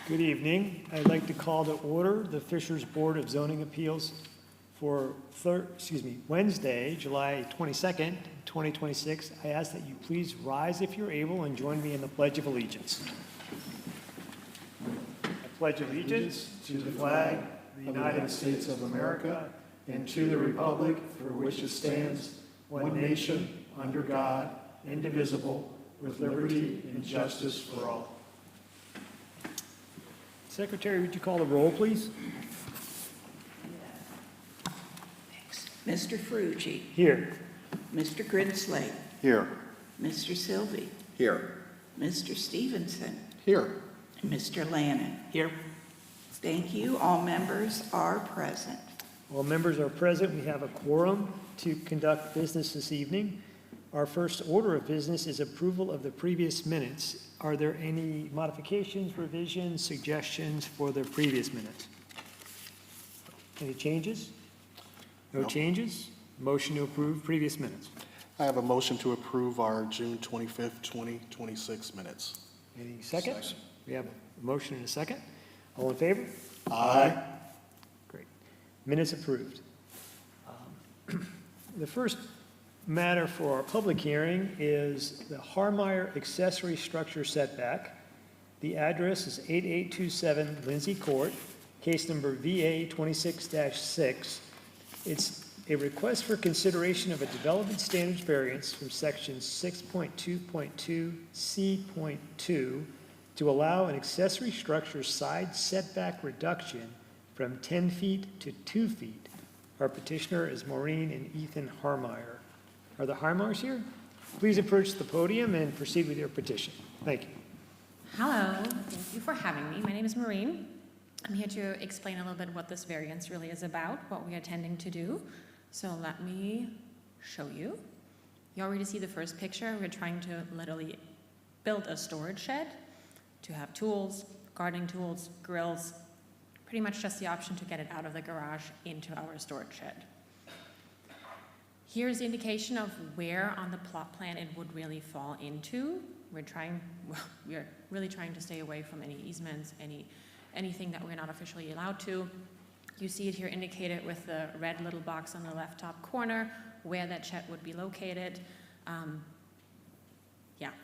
Good evening. I'd like to call to order the Fishers Board of Zoning Appeals for Wednesday, July 22nd, 2026. I ask that you please rise if you're able and join me in the Pledge of Allegiance. I pledge allegiance to the flag of the United States of America and to the republic for which it stands, one nation, under God, indivisible, with liberty and justice for all. Secretary, would you call the roll, please? Mr. Ferrucci. Here. Mr. Grinsley. Here. Mr. Sylvie. Here. Mr. Stevenson. Here. And Mr. Lannon. Here. Thank you. All members are present. All members are present. We have a quorum to conduct business this evening. Our first order of business is approval of the previous minutes. Are there any modifications, revisions, suggestions for the previous minutes? Any changes? No changes? Motion to approve previous minutes. I have a motion to approve our June 25th, 2026 minutes. Any seconds? We have a motion and a second. All in favor? Aye. Great. Minutes approved. The first matter for our public hearing is the Harmeyer accessory structure setback. The address is 8827 Lindsay Court, case number VA 26-6. It's a request for consideration of a development standards variance from section 6.2.2 C.2 to allow an accessory structure side setback reduction from 10 feet to 2 feet. Our petitioner is Maureen and Ethan Harmeyer. Are the Harmeyers here? Please approach the podium and proceed with your petition. Thank you. Hello, thank you for having me. My name is Maureen. I'm here to explain a little bit what this variance really is about, what we are intending to do. So let me show you. You already see the first picture. We're trying to literally build a storage shed to have tools, gardening tools, grills, pretty much just the option to get it out of the garage into our storage shed. Here's the indication of where on the plot plan it would really fall into. We're really trying to stay away from any easements, anything that we're not officially allowed to. You see it here indicated with the red little box on the left top corner where that shed would be located.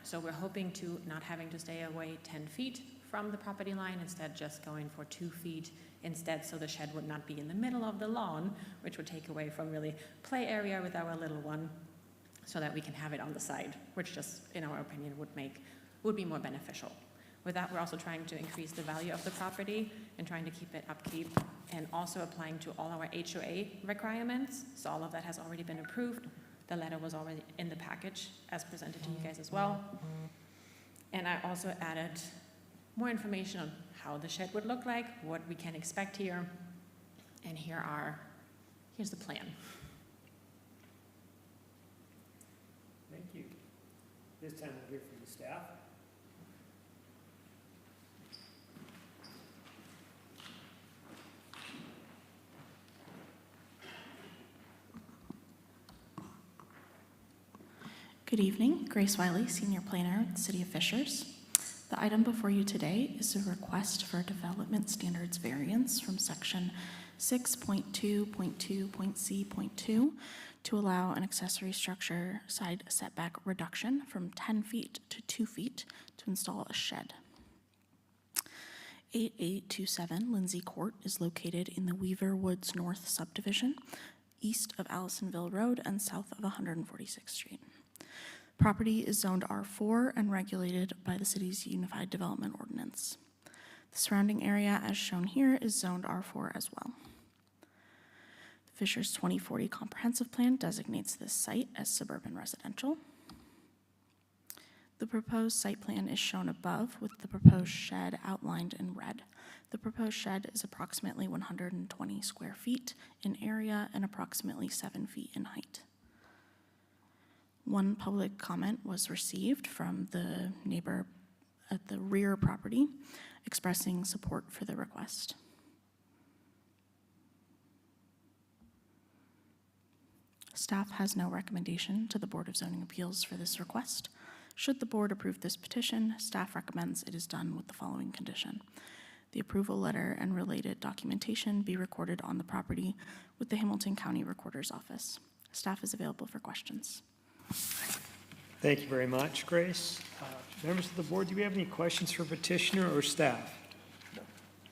So we're hoping to not having to stay away 10 feet from the property line, instead just going for 2 feet instead, so the shed would not be in the middle of the lawn, which would take away from really play area with our little one, so that we can have it on the side, which just, in our opinion, would be more beneficial. With that, we're also trying to increase the value of the property and trying to keep it upkeep, and also applying to all our HOA requirements. So all of that has already been approved. The letter was already in the package as presented to you guys as well. And I also added more information on how the shed would look like, what we can expect here, and here's the plan. Thank you. This time we'll hear from the staff. Good evening, Grace Wiley, Senior Planner at the City of Fishers. The item before you today is a request for a development standards variance from section 6.2.2.c.2 to allow an accessory structure side setback reduction from 10 feet to 2 feet to install a shed. 8827 Lindsay Court is located in the Weaver Woods North subdivision, east of Allisonville Road and south of 146th Street. Property is zoned R4 and regulated by the city's Unified Development Ordinance. The surrounding area, as shown here, is zoned R4 as well. The Fishers 2040 Comprehensive Plan designates this site as suburban residential. The proposed site plan is shown above with the proposed shed outlined in red. The proposed shed is approximately 120 square feet in area and approximately 7 feet in height. One public comment was received from the neighbor at the rear property expressing support for the request. Staff has no recommendation to the Board of Zoning Appeals for this request. Should the board approve this petition, staff recommends it is done with the following condition: The approval letter and related documentation be recorded on the property with the Hamilton County Recorder's Office. Staff is available for questions. Thank you very much, Grace. Members of the board, do we have any questions for petitioner or staff?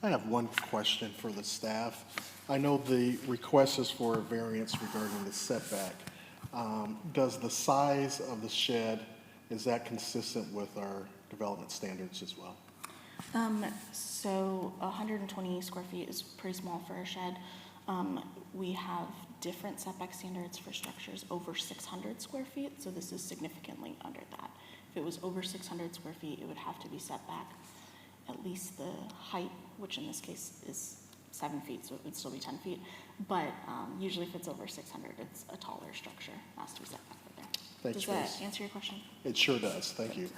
I have one question for the staff. I know the request is for a variance regarding the setback. Does the size of the shed, is that consistent with our development standards as well? So 120 square feet is pretty small for a shed. We have different setback standards for structures over 600 square feet, so this is significantly under that. If it was over 600 square feet, it would have to be set back at least the height, which in this case is 7 feet, so it would still be 10 feet. But usually if it's over 600, it's a taller structure, has to be set back right there. Thanks, Does that Grace. answer your question? It sure does. Thank you.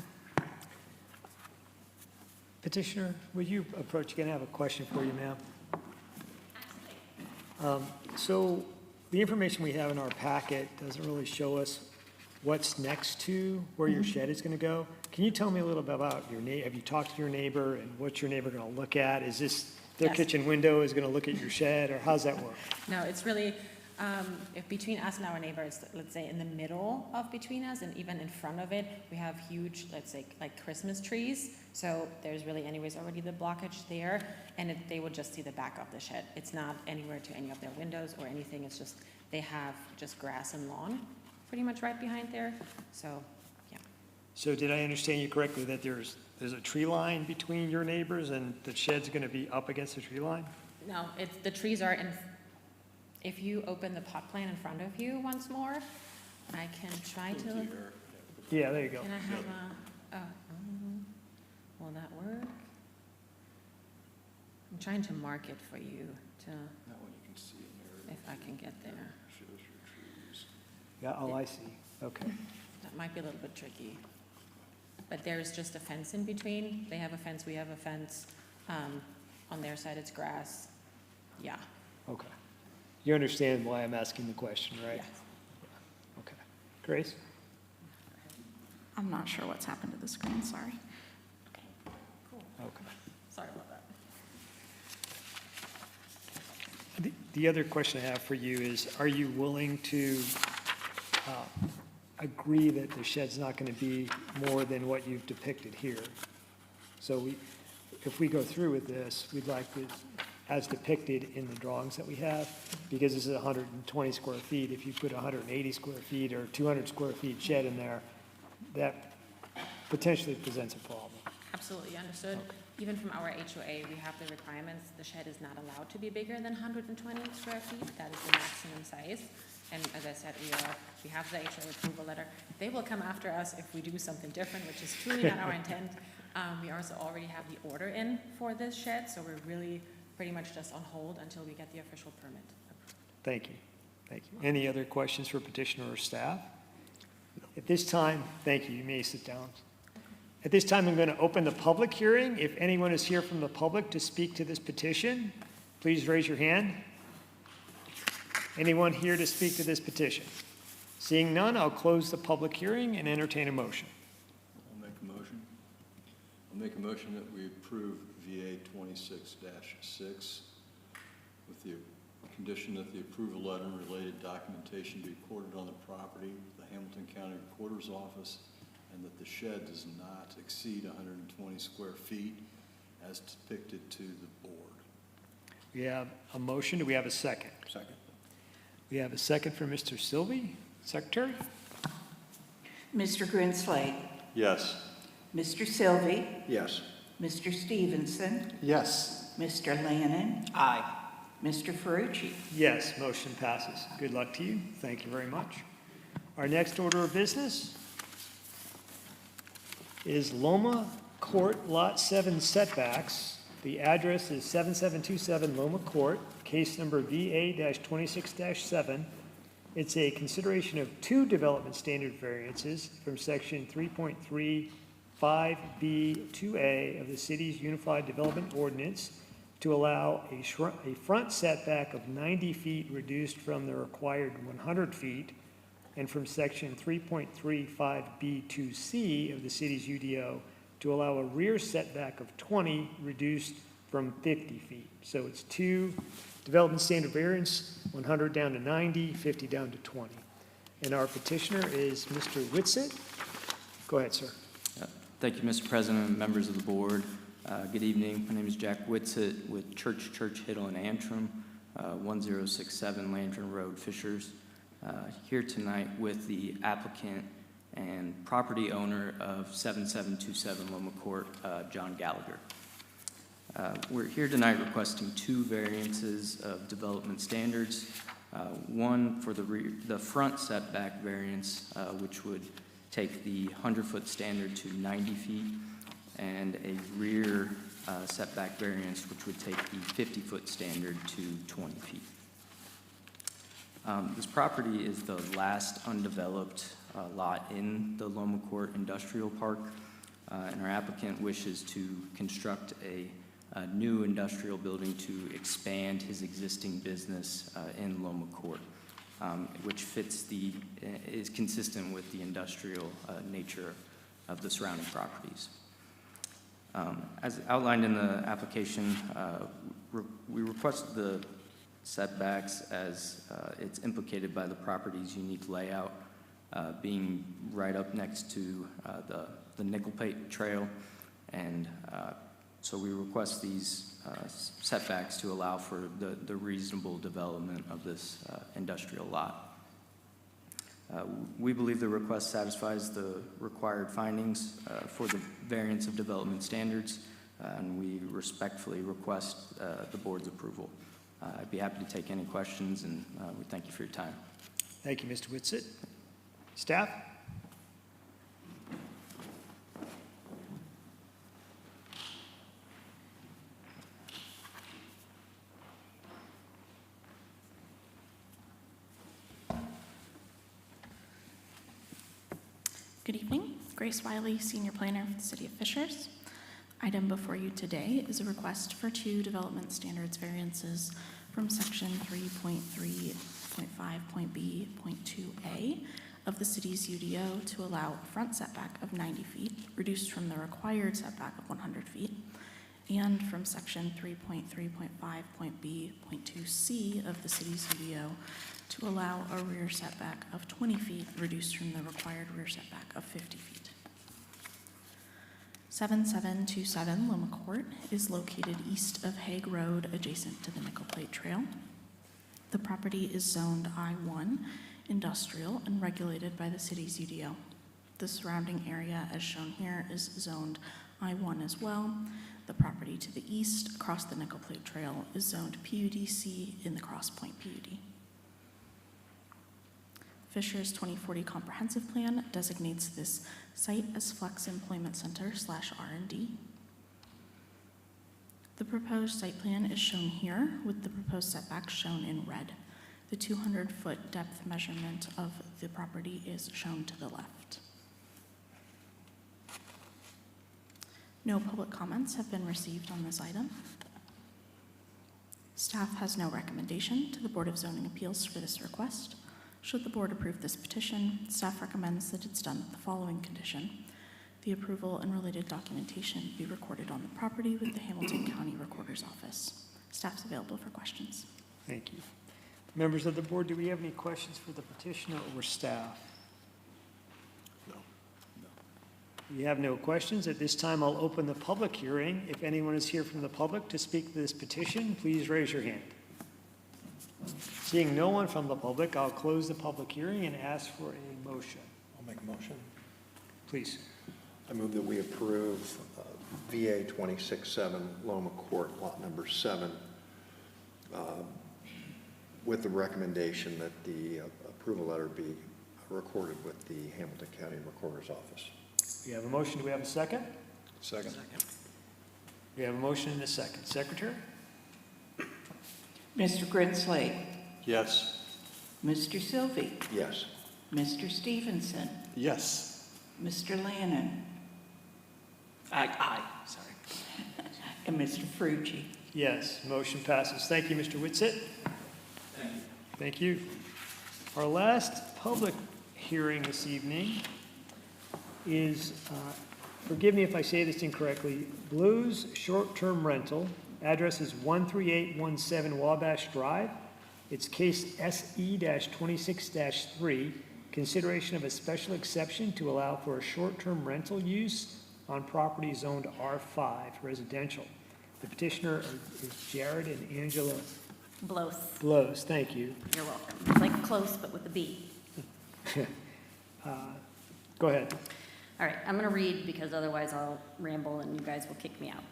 Petitioner, would you approach again? I have a question for you, ma'am. So the information we have in our packet doesn't really show us what's next to where your shed is going to go. Can you tell me a little bit about your neighbor? Have you talked to your neighbor and what's your neighbor going to look at? Is this their Yes. kitchen window is going to look at your shed, or how's that work? No, it's really, if between us and our neighbors, let's say in the middle of between us and even in front of it, we have huge, let's say, like Christmas trees. So there's really anyways already the blockage there, and they would just see the back of the shed. It's not anywhere to any of their windows or anything. It's just, they have just grass and lawn pretty much right behind there. So, yeah. So did I understand you correctly that there's a tree line between your neighbors and the shed's going to be up against the tree line? No, it's, the trees are in, if you open the plot plan in front of you once more, I can try to, Yeah, there you go. can I have will that work? I'm trying to mark it for you to, That one you can see in there. if I can get there. Shows your trees. Yeah, oh, I see. Okay. That might be a little bit tricky. But there's just a fence in between. They have a fence, we have a fence. On their side, it's grass. Yeah. Okay. You understand why I'm asking the question, right? Yes. Okay. Grace? I'm not sure what's happened to the screen, sorry. Cool. Okay. Sorry about that. The other question I have for you is, are you willing to agree that the shed's not going to be more than what you've depicted here? So if we go through with this, we'd like it as depicted in the drawings that we have, because this is 120 square feet. If you put 180 square feet or 200 square feet shed in there, that potentially presents a problem. Absolutely, understood. Even from our HOA, we have the requirements. The shed is not allowed to be bigger than 120 square feet. That is the maximum size. And as I said, we have the HOA approval letter. They will come after us if we do something different, which is truly not our intent. We also already have the order in for this shed, so we're really pretty much just on hold until we get the official permit. Thank you. Thank you. Any other questions for petitioner or staff? At this time, thank you. You may sit down. At this time, I'm going to open the public hearing. If anyone is here from the public to speak to this petition, please raise your hand. Anyone here to speak to this petition? Seeing none, I'll close the public hearing and entertain a motion. I'll make a motion. I'll make a motion that we approve VA 26-6 with the condition that the approval letter and related documentation be recorded on the property, the Hamilton County Recorder's Office, and that the shed does not exceed 120 square feet as depicted to the board. We have a motion. Do we have a second? Second. We have a second from Mr. Sylvie. Secretary? Mr. Grinslade, Yes. Mr. Sylvie, Yes. Mr. Stevenson, Yes. Mr. Lannon, Aye. Mr. Ferrucci. Yes, motion passes. Good luck to you. Thank you very much. Our next order of business is Loma Court Lot 7 setbacks. The address is 7727 Loma Court, case number VA-26-7. It's a consideration of two development standard variances from section 3.35B2A of the city's Unified Development Ordinance to allow a front setback of 90 feet reduced from the required 100 feet, and from section 3.35B2C of the city's UDO to allow a rear setback of 20 reduced from 50 feet. So it's 2 development standard variance, 100 down to 90, 50 down to 20. And our petitioner is Mr. Whitsitt. Go ahead, sir. Thank you, Mr. President and members of the board. Good evening. My name is Jack Whitsitt with Church, Hiddle, and Antrim, 1067 Landron Road, Fishers. Here tonight with the applicant and property owner of 7727 Loma Court, John Gallagher. We're here tonight requesting 2 variances of development standards. One for the front setback variance, which would take the 100-foot standard to 90 feet, and a rear setback variance, which would take the 50-foot standard to 20 feet. This property is the last undeveloped lot in the Loma Court Industrial Park, and our applicant wishes to construct a new industrial building to expand his existing business in Loma Court, which is consistent with the industrial nature of the surrounding properties. As outlined in the application, we request the setbacks as it's implicated by the property's unique layout, being right up next to the nickel plate trail, and so we request these setbacks to allow for the reasonable development of this industrial lot. We believe the request satisfies the required findings for the variance of development standards, and we respectfully request the board's approval. I'd be happy to take any questions, and we thank you for your time. Thank you, Mr. Whitsitt. Staff? Good evening. Grace Wiley, Senior Planner for the City of Fishers. Item before you today is a request for 2 development standards variances from section 3.3.5.b.2a of the city's UDO to allow a front setback of 90 feet, reduced from the required setback of 100 feet, and from section 3.3.5.b.2c of the city's UDO to allow a rear setback of 20 feet, reduced from the required rear setback of 50 feet. 7727 Loma Court is located east of Hague Road, adjacent to the Nickel Plate Trail. The property is zoned I-1, industrial, and regulated by the city's UDO. The surrounding area, as shown here, is zoned I-1 as well. The property to the east, across the Nickel Plate Trail, is zoned PUDC in the Cross Point PUD. Fisher's 2040 Comprehensive Plan designates this site as Flex Employment Center /R&D. The proposed site plan is shown here, with the proposed setbacks shown in red. The 200-foot depth measurement of the property is shown to the left. No public comments have been received on this item. Staff has no recommendation to the Board of Zoning Appeals for this request. Should the board approve this petition, staff recommends that it's done with the following condition. The approval and related documentation be recorded on the property with the Hamilton County Recorder's Office. Staff's available for questions. Thank you. Members of the board, do we have any questions for the petitioner or staff? No. We have no questions. At this time, I'll open the public hearing. If anyone is here from the public to speak to this petition, please raise your hand. Seeing no one from the public, I'll close the public hearing and ask for a motion. I'll make a motion. Please. I move that we approve VA 267 Loma Court, lot number 7, with the recommendation that the approval letter be recorded with the Hamilton County Recorder's Office. We have a motion. Do we have a second? Second. We have a motion and a second. Secretary? Mr. Grinsley, Yes. Mr. Sylvie, Yes. Mr. Stevenson, Yes. Mr. Lannon, Aye. Sorry. and Mr. Frucci. Yes, motion passes. Thank you, Mr. Whitsitt. Thank you. Our last public hearing this evening is, forgive me if I say this incorrectly, Blues Short-Term Rental, Address is 13817 Wabash Drive. It's case SE-26-3, consideration of a special exception to allow for a short-term rental use on property zoned R5 residential. The petitioner is Jared and Angela Blos. Blows. Thank you. You're welcome. It's like close, but with a B. Go ahead. All right, I'm going to read because otherwise I'll ramble and you guys will kick me out.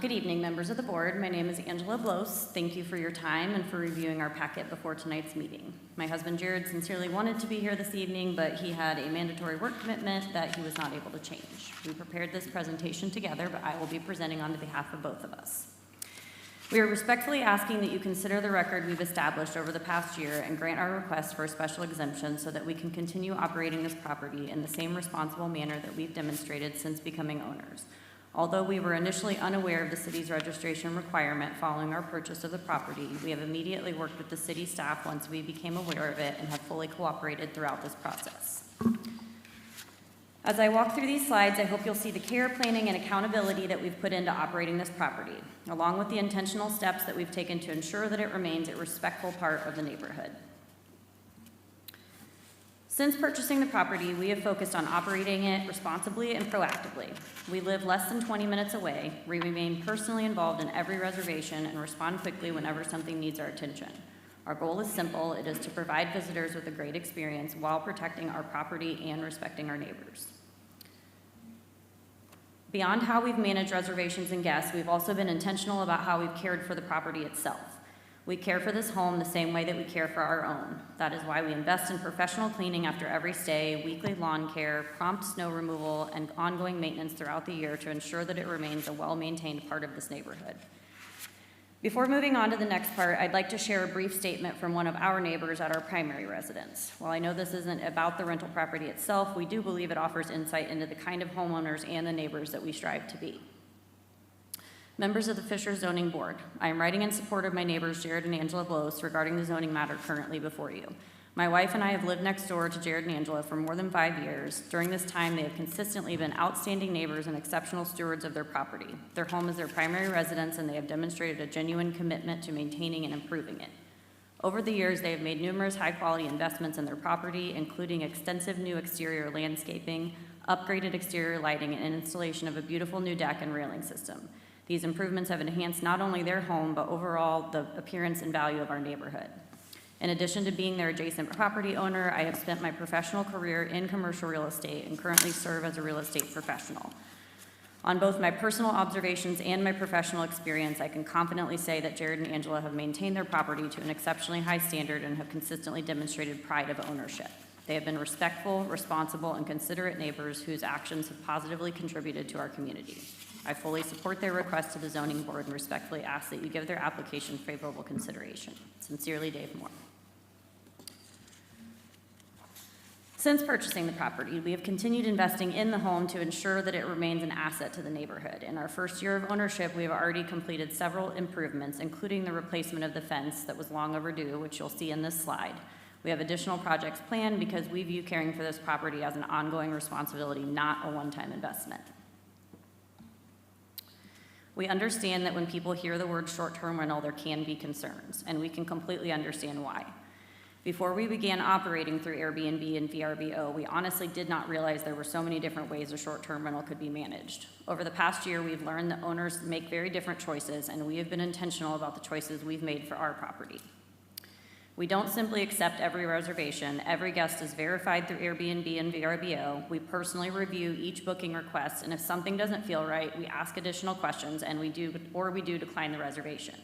Good evening, members of the board. My name is Angela Blos. Thank you for your time and for reviewing our packet before tonight's meeting. My husband Jared sincerely wanted to be here this evening, but he had a mandatory work commitment that he was not able to change. We prepared this presentation together, but I will be presenting on behalf of both of us. We are respectfully asking that you consider the record we've established over the past year and grant our request for a special exemption so that we can continue operating this property in the same responsible manner that we've demonstrated since becoming owners. Although we were initially unaware of the city's registration requirement following our purchase of the property, we have immediately worked with the city staff once we became aware of it and have fully cooperated throughout this process. As I walk through these slides, I hope you'll see the care, planning, and accountability that we've put into operating this property, along with the intentional steps that we've taken to ensure that it remains a respectful part of the neighborhood. Since purchasing the property, we have focused on operating it responsibly and proactively. We live less than 20 minutes away. We remain personally involved in every reservation and respond quickly whenever something needs our attention. Our goal is simple. It is to provide visitors with a great experience while protecting our property and respecting our neighbors. Beyond how we've managed reservations and guests, we've also been intentional about how we've cared for the property itself. We care for this home the same way that we care for our own. That is why we invest in professional cleaning after every stay, weekly lawn care, prompt snow removal, and ongoing maintenance throughout the year to ensure that it remains a well-maintained part of this neighborhood. Before moving on to the next part, I'd like to share a brief statement from one of our neighbors at our primary residence. While I know this isn't about the rental property itself, we do believe it offers insight into the kind of homeowners and the neighbors that we strive to be. Members of the Fisher Zoning Board, I am writing in support of my neighbors Jared and Angela Blos regarding the zoning matter currently before you. My wife and I have lived next door to Jared and Angela for more than 5 years. During this time, they have consistently been outstanding neighbors and exceptional stewards of their property. Their home is their primary residence, and they have demonstrated a genuine commitment to maintaining and improving it. Over the years, they have made numerous high-quality investments in their property, including extensive new exterior landscaping, upgraded exterior lighting, and installation of a beautiful new deck and railing system. These improvements have enhanced not only their home, but overall the appearance and value of our neighborhood. In addition to being their adjacent property owner, I have spent my professional career in commercial real estate and currently serve as a real estate professional. On both my personal observations and my professional experience, I can confidently say that Jared and Angela have maintained their property to an exceptionally high standard and have consistently demonstrated pride of ownership. They have been respectful, responsible, and considerate neighbors whose actions have positively contributed to our community. I fully support their request to the zoning board and respectfully ask that you give their application favorable consideration. Sincerely, Dave Moore. Since purchasing the property, we have continued investing in the home to ensure that it remains an asset to the neighborhood. In our first year of ownership, we have already completed several improvements, including the replacement of the fence that was long overdue, which you'll see in this slide. We have additional projects planned because we view caring for this property as an ongoing responsibility, not a one-time investment. We understand that when people hear the word short-term rental, there can be concerns, and we can completely understand why. Before we began operating through Airbnb and VRBO, we honestly did not realize there were so many different ways a short-term rental could be managed. Over the past year, we've learned that owners make very different choices, and we have been intentional about the choices we've made for our property. We don't simply accept every reservation. Every guest is verified through Airbnb and VRBO. We personally review each booking request, and if something doesn't feel right, we ask additional questions, and we do decline the reservation.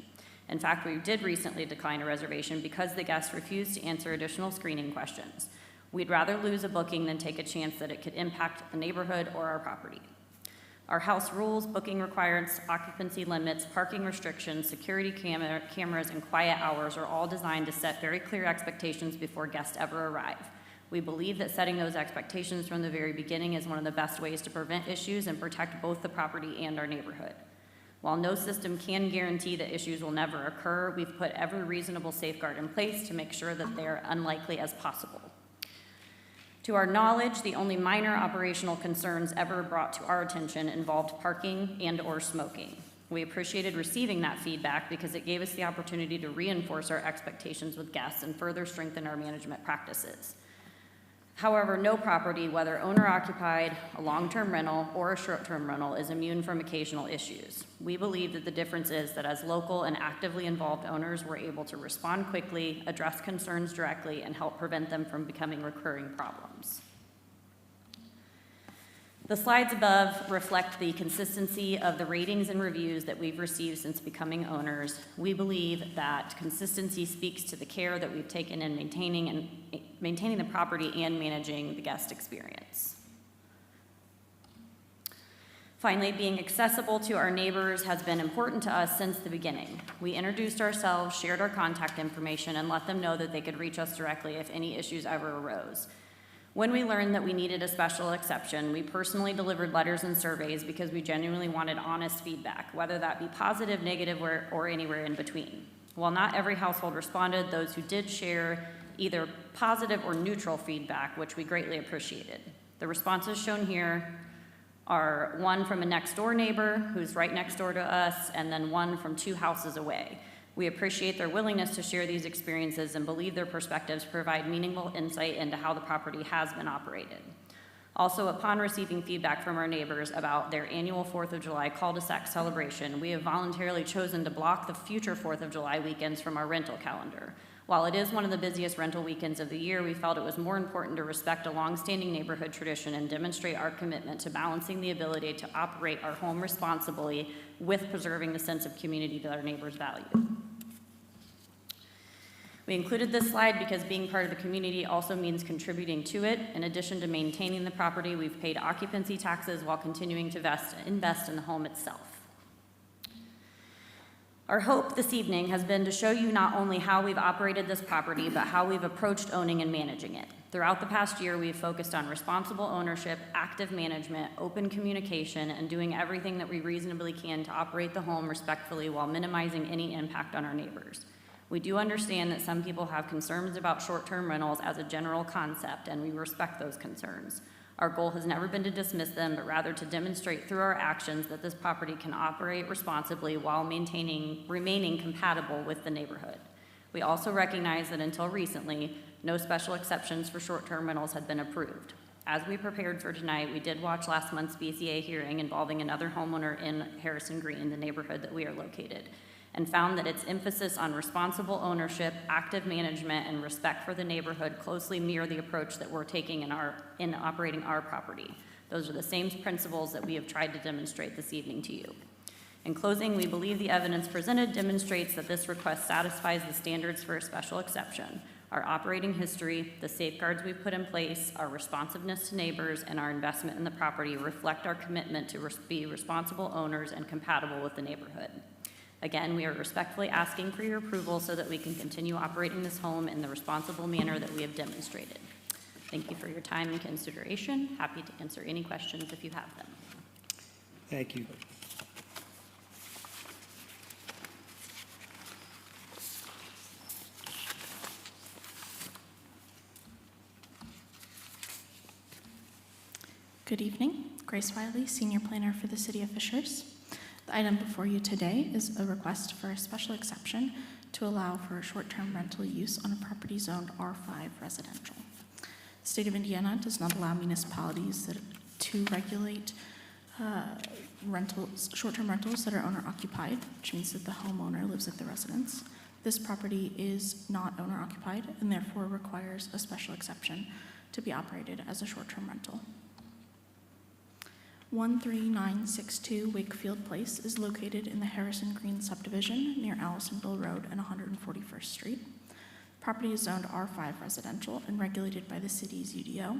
In fact, we did recently decline a reservation because the guest refused to answer additional screening questions. We'd rather lose a booking than take a chance that it could impact the neighborhood or our property. Our house rules, booking requirements, occupancy limits, parking restrictions, security cameras, and quiet hours are all designed to set very clear expectations before guests ever arrive. We believe that setting those expectations from the very beginning is one of the best ways to prevent issues and protect both the property and our neighborhood. While no system can guarantee that issues will never occur, we've put every reasonable safeguard in place to make sure that they are unlikely as possible. To our knowledge, the only minor operational concerns ever brought to our attention involved parking and/or smoking. We appreciated receiving that feedback because it gave us the opportunity to reinforce our expectations with guests and further strengthen our management practices. However, no property, whether owner-occupied, a long-term rental, or a short-term rental, is immune from occasional issues. We believe that the difference is that as local and actively involved owners, we're able to respond quickly, address concerns directly, and help prevent them from becoming recurring problems. The slides above reflect the consistency of the ratings and reviews that we've received since becoming owners. We believe that consistency speaks to the care that we've taken in maintaining the property and managing the guest experience. Finally, being accessible to our neighbors has been important to us since the beginning. We introduced ourselves, shared our contact information, and let them know that they could reach us directly if any issues ever arose. When we learned that we needed a special exception, we personally delivered letters and surveys because we genuinely wanted honest feedback, whether that be positive, negative, or anywhere in between. While not every household responded, those who did share either positive or neutral feedback, which we greatly appreciated. The responses shown here are one from a next door neighbor who's right next door to us, and then one from 2 houses away. We appreciate their willingness to share these experiences and believe their perspectives provide meaningful insight into how the property has been operated. Also, upon receiving feedback from our neighbors about their annual 4th of July cul-de-sac celebration, we have voluntarily chosen to block the future 4th of July weekends from our rental calendar. While it is one of the busiest rental weekends of the year, we felt it was more important to respect a longstanding neighborhood tradition and demonstrate our commitment to balancing the ability to operate our home responsibly with preserving the sense of community that our neighbors value. We included this slide because being part of the community also means contributing to it. In addition to maintaining the property, we've paid occupancy taxes while continuing to invest in the home itself. Our hope this evening has been to show you not only how we've operated this property, but how we've approached owning and managing it. Throughout the past year, we've focused on responsible ownership, active management, open communication, and doing everything that we reasonably can to operate the home respectfully while minimizing any impact on our neighbors. We do understand that some people have concerns about short-term rentals as a general concept, and we respect those concerns. Our goal has never been to dismiss them, but rather to demonstrate through our actions that this property can operate responsibly while remaining compatible with the neighborhood. We also recognize that until recently, no special exceptions for short-term rentals had been approved. As we prepared for tonight, we did watch last month's BZA hearing involving another homeowner in Harrison Green, the neighborhood that we are located, and found that its emphasis on responsible ownership, active management, and respect for the neighborhood closely mirror the approach that we're taking in operating our property. Those are the same principles that we have tried to demonstrate this evening to you. In closing, we believe the evidence presented demonstrates that this request satisfies the standards for a special exception. Our operating history, the safeguards we've put in place, our responsiveness to neighbors, and our investment in the property reflect our commitment to be responsible owners and compatible with the neighborhood. Again, we are respectfully asking for your approval so that we can continue operating this home in the responsible manner that we have demonstrated. Thank you for your time and consideration. Happy to answer any questions if you have them. Thank you. Good evening. Grace Wiley, Senior Planner for the City of Fishers. The item before you today is a request for a special exception to allow for short-term rental use on a property zoned R5 residential. The state of Indiana does not allow municipalities to regulate short-term rentals that are owner-occupied, which means that the homeowner lives at the residence. This property is not owner-occupied and therefore requires a special exception to be operated as a short-term rental. 13962 Wakefield Place is located in the Harrison Green subdivision near Allisonville Road and 141st Street. The property is zoned R5 residential and regulated by the city's UDO.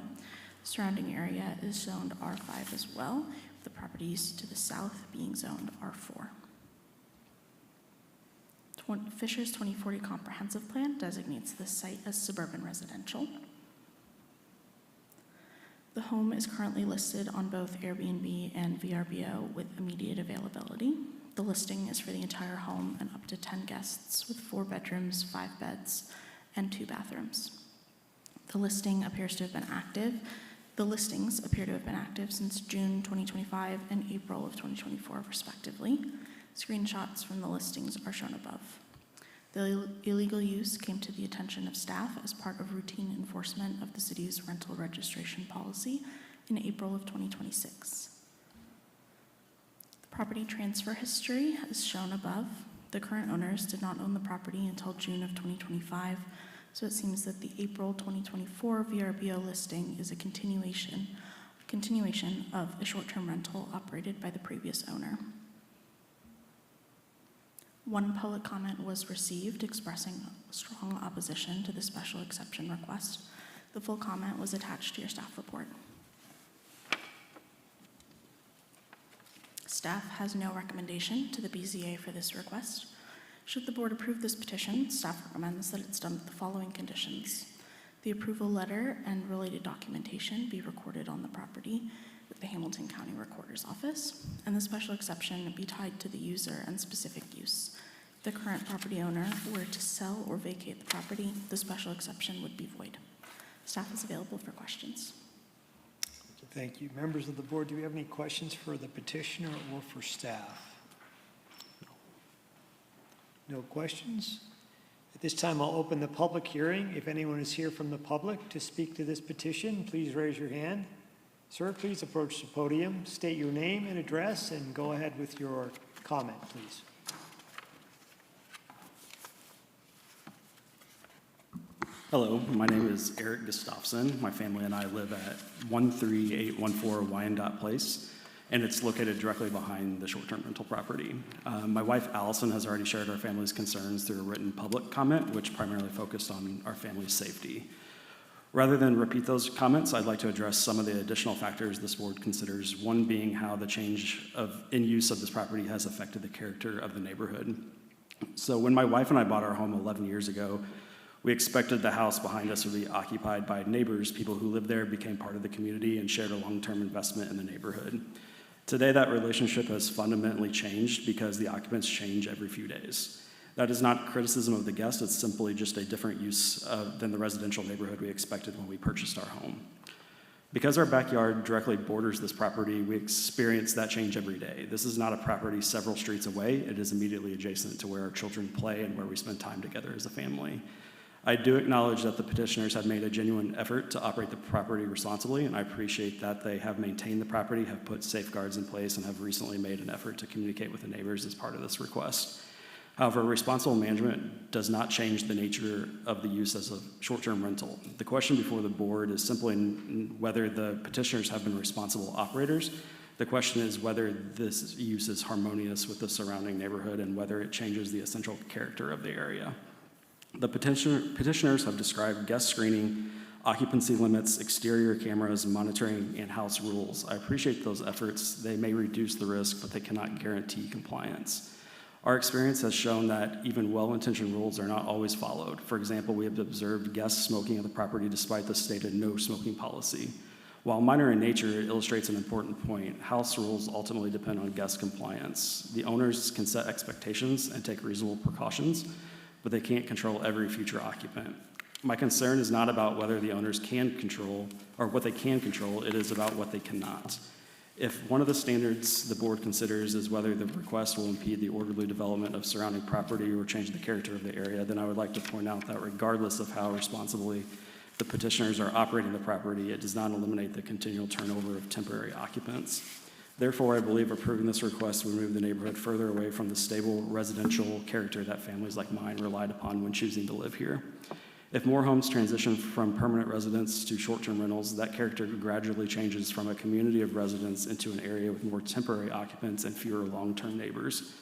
The surrounding area is zoned R5 as well, with the properties to the south being zoned R4. Fishers 2040 Comprehensive Plan designates this site as suburban residential. The home is currently listed on both Airbnb and VRBO with immediate availability. The listing is for the entire home and up to 10 guests with 4 bedrooms, 5 beds, and 2 bathrooms. The listings appear to have been active since June 2025 and April of 2024, respectively. Screenshots from the listings are shown above. The illegal use came to the attention of staff as part of routine enforcement of the city's rental registration policy in April of 2026. The property transfer history is shown above. The current owners did not own the property until June of 2025, so it seems that the April 2024 VRBO listing is a continuation of a short-term rental operated by the previous owner. One public comment was received expressing strong opposition to the special exception request. The full comment was attached to your staff report. Staff has no recommendation to the BZA for this request. Should the board approve this petition, staff recommends that it's done with the following conditions. The approval letter and related documentation be recorded on the property with the Hamilton County Recorder's Office, and the special exception be tied to the user and specific use. If the current property owner were to sell or vacate the property, the special exception would be void. Staff is available for questions. Thank you. Members of the board, do we have any questions for the petitioner or for staff? No questions? At this time, I'll open the public hearing. If anyone is here from the public to speak to this petition, please raise your hand. Sir, please approach the podium, state your name and address, and go ahead with your comment, please. Hello, my name is Eric Gustafson. My family and I live at 13814 Wyandotte Place, and it's located directly behind the short-term rental property. My wife, Allison, has already shared our family's concerns through a written public comment, which primarily focused on our family's safety. Rather than repeat those comments, I'd like to address some of the additional factors this board considers, one being how the change in use of this property has affected the character of the neighborhood. So when my wife and I bought our home 11 years ago, we expected the house behind us would be occupied by neighbors. People who lived there became part of the community and shared a long-term investment in the neighborhood. Today, that relationship has fundamentally changed because the occupants change every few days. That is not criticism of the guest, it's simply just a different use than the residential neighborhood we expected when we purchased our home. Because our backyard directly borders this property, we experience that change every day. This is not a property several streets away, it is immediately adjacent to where our children play and where we spend time together as a family. I do acknowledge that the petitioners have made a genuine effort to operate the property responsibly, and I appreciate that they have maintained the property, have put safeguards in place, and have recently made an effort to communicate with the neighbors as part of this request. However, responsible management does not change the nature of the use as a short-term rental. The question before the board is simply whether the petitioners have been responsible operators. The question is whether this use is harmonious with the surrounding neighborhood and whether it changes the essential character of the area. The petitioners have described guest screening, occupancy limits, exterior cameras, monitoring, and house rules. I appreciate those efforts. They may reduce the risk, but they cannot guarantee compliance. Our experience has shown that even well-intentioned rules are not always followed. For example, we have observed guests smoking at the property despite the stated no smoking policy. While minor in nature, it illustrates an important point. House rules ultimately depend on guest compliance. The owners can set expectations and take reasonable precautions, but they can't control every future occupant. My concern is not about whether the owners can control or what they can control, it is about what they cannot. If one of the standards the board considers is whether the request will impede the orderly development of surrounding property or change the character of the area, then I would like to point out that regardless of how responsibly the petitioners are operating the property, it does not eliminate the continual turnover of temporary occupants. Therefore, I believe approving this request would move the neighborhood further away from the stable residential character that families like mine relied upon when choosing to live here. If more homes transition from permanent residence to short-term rentals, that character gradually changes from a community of residents into an area with more temporary occupants and fewer long-term neighbors.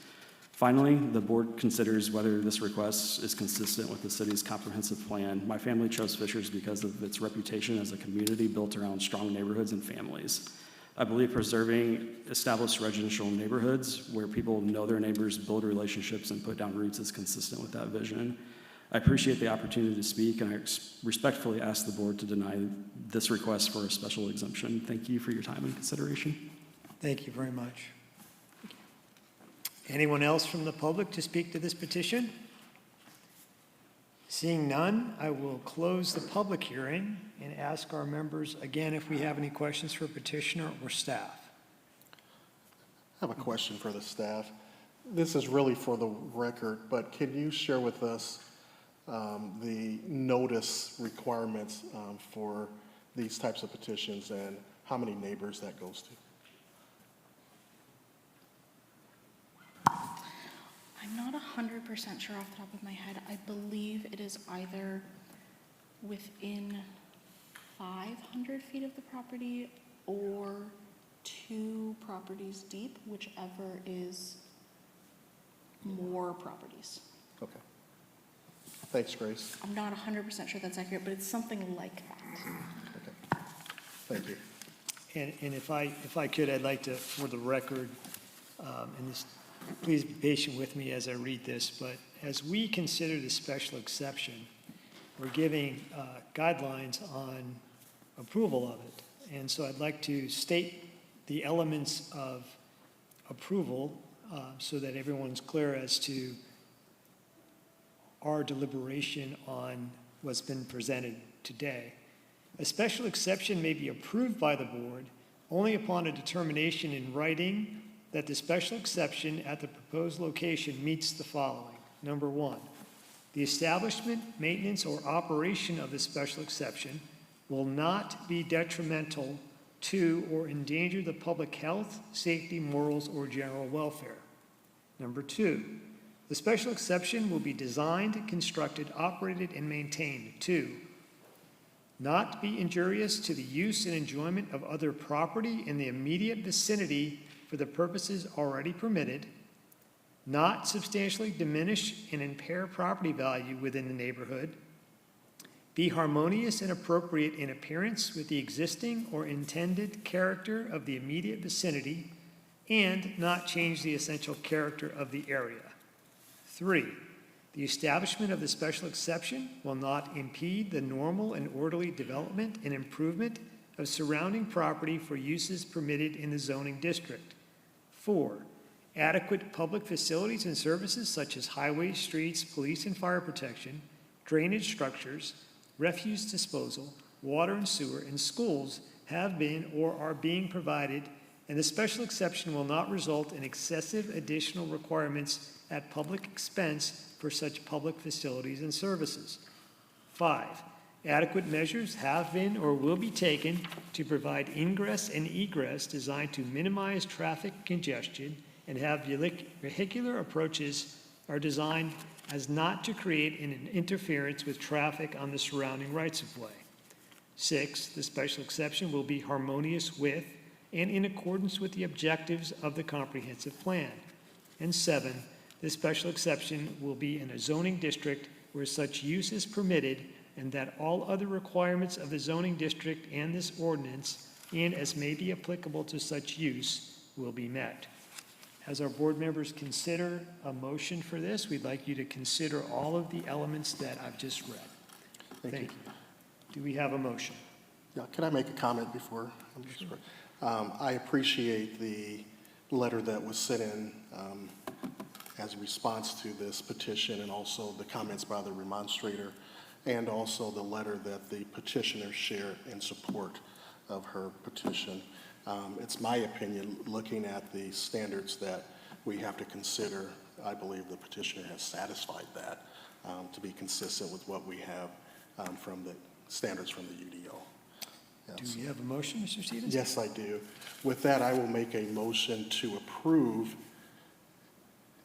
Finally, the board considers whether this request is consistent with the city's comprehensive plan. My family chose Fishers because of its reputation as a community built around strong neighborhoods and families. I believe preserving established residential neighborhoods where people know their neighbors, build relationships, and put down roots is consistent with that vision. I appreciate the opportunity to speak, and I respectfully ask the board to deny this request for a special exemption. Thank you for your time and consideration. Thank you very much. Anyone else from the public to speak to this petition? Seeing none, I will close the public hearing and ask our members again if we have any questions for petitioner or staff. I have a question for the staff. This is really for the record, but can you share with us the notice requirements for these types of petitions and how many neighbors that goes to? I'm not 100% sure off the top of my head. I believe it is either within 500 feet of the property or 2 properties deep, whichever is more properties. Okay. Thanks, Grace. I'm not 100% sure that's accurate, but it's something like that. Okay. Thank you. And if I could, I'd like to, for the record, and this, please be patient with me as I read this, but as we consider the special exception, we're giving guidelines on approval of it. And so I'd like to state the elements of approval so that everyone's clear as to our deliberation on what's been presented today. A special exception may be approved by the board only upon a determination in writing that the special exception at the proposed location meets the following. Number 1, the establishment, maintenance, or operation of the special exception will not be detrimental to or endanger the public health, safety, morals, or general welfare. Number 2, the special exception will be designed, constructed, operated, and maintained to not be injurious to the use and enjoyment of other property in the immediate vicinity for the purposes already permitted, not substantially diminish and impair property value within the neighborhood, be harmonious and appropriate in appearance with the existing or intended character of the immediate vicinity, and not change the essential character of the area. 3, the establishment of the special exception will not impede the normal and orderly development and improvement of surrounding property for uses permitted in the zoning district. 4, adequate public facilities and services such as highways, streets, police and fire protection, drainage structures, refuse disposal, water and sewer, and schools have been or are being provided, and the special exception will not result in excessive additional requirements at public expense for such public facilities and services. 5, adequate measures have been or will be taken to provide ingress and egress designed to minimize traffic congestion and have vehicular approaches are designed as not to create an interference with traffic on the surrounding rights-of-way. 6, the special exception will be harmonious with and in accordance with the objectives of the comprehensive plan. And 7, the special exception will be in a zoning district where such use is permitted and that all other requirements of the zoning district and this ordinance, and as may be applicable to such use, will be met. As our board members consider a motion for this, we'd like you to consider all of the elements that I've just read. Thank you. Do we have a motion? Yeah, can I make a comment before? Sure. I appreciate the letter that was sent in as a response to this petition, and also the comments by the remonstrator, and also the letter that the petitioner shared in support of her petition. It's my opinion, looking at the standards that we have to consider, I believe the petitioner has satisfied that to be consistent with what we have from the standards from the UDO. Yes. Do we have a motion, Mr. Stevens? Yes, I do. With that, I will make a motion to approve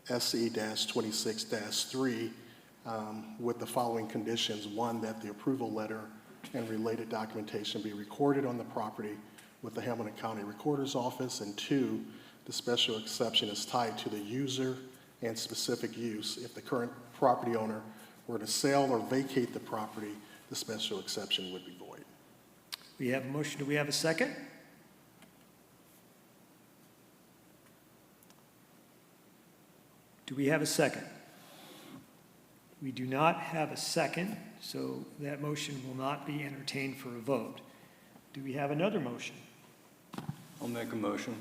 SE-26-3 with the following conditions. 1, that the approval letter and related documentation be recorded on the property with the Hamilton County Recorder's Office. And 2, the special exception is tied to the user and specific use. If the current property owner were to sell or vacate the property, the special exception would be void. We have a motion. Do we have a second? Do we have a second? We do not have a second, so that motion will not be entertained for a vote. Do we have another motion? I'll make a motion.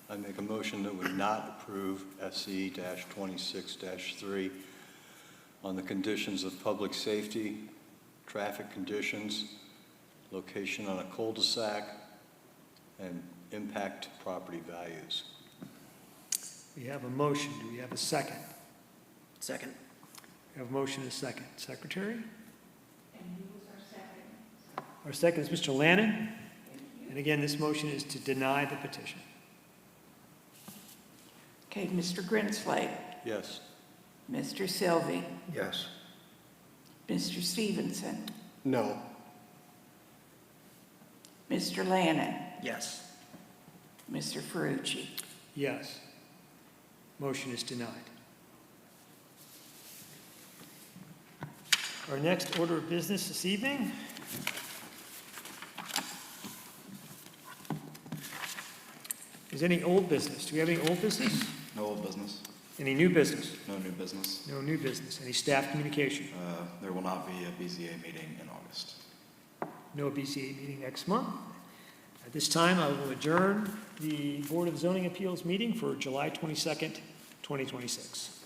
I make a motion that we not approve SE-26-3 on the conditions of public safety, traffic conditions, location on a cul-de-sac, and impact property values. We have a motion. Do we have a second? Second. We have a motion and a second. Secretary? Our second is Mr. Lannon. And again, this motion is to deny the petition. Okay, Mr. Grinsley, Yes. Mr. Sylvie, Yes. Mr. Stevenson, No. Mr. Lannon, Yes. Mr. Ferrucci. Yes. Motion is denied. Our next order of business this evening is any old business. Do we have any old business? No old business, Any new business? no new business. No new business. Any staff communication? There will not be a BZA meeting in August. No BZA meeting next month. At this time, I will adjourn the Board of Zoning Appeals meeting for July 22nd, 2026.